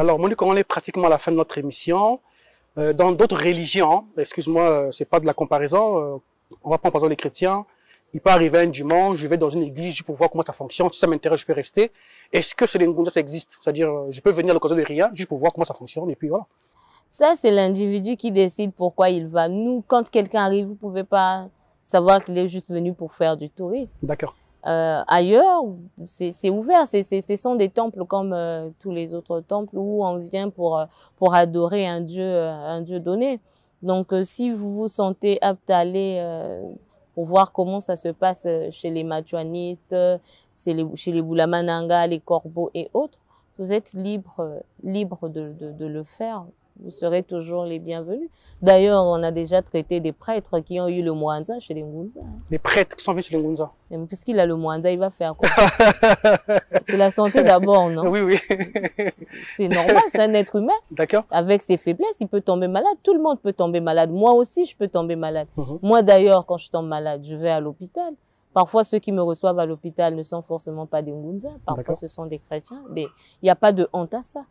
Alors, Monique, on est pratiquement à la fin de notre émission. Dans d'autres religions, excuse-moi, c'est pas de la comparaison, on va prendre par exemple les chrétiens, il peut arriver un dimanche, je vais dans une église juste pour voir comment ça fonctionne, si ça m'intéresse, je peux rester. Est-ce que chez les Ngunza, ça existe? C'est-à-dire, je peux venir à l'occasion de rien, juste pour voir comment ça fonctionne, et puis voilà. Ça, c'est l'individu qui décide pourquoi il va. Nous, quand quelqu'un arrive, vous pouvez pas savoir qu'il est juste venu pour faire du tourisme. D'accord. Ailleurs, c'est ouvert. Ce sont des temples comme tous les autres temples où on vient pour adorer un dieu donné. Donc, si vous vous sentez apte à aller pour voir comment ça se passe chez les Machuanistes, chez les Boulamananga, les Corbeaux et autres, vous êtes libre de le faire. Vous serez toujours les bienvenus. D'ailleurs, on a déjà traité des prêtres qui ont eu le Mwanza chez les Ngunza. Les prêtres qui sont venus chez les Ngunza. Puisqu'il a le Mwanza, il va faire quoi? C'est la santé d'abord, non? Oui, oui. C'est normal, c'est un être humain. D'accord. Avec ses faiblesses, il peut tomber malade. Tout le monde peut tomber malade. Moi aussi, je peux tomber malade. Moi, d'ailleurs, quand je tombe malade, je vais à l'hôpital. Parfois, ceux qui me reçoivent à l'hôpital ne sont forcément pas des Ngunza. Parfois, ce sont des chrétiens. Mais il n'y a pas de honte à ça.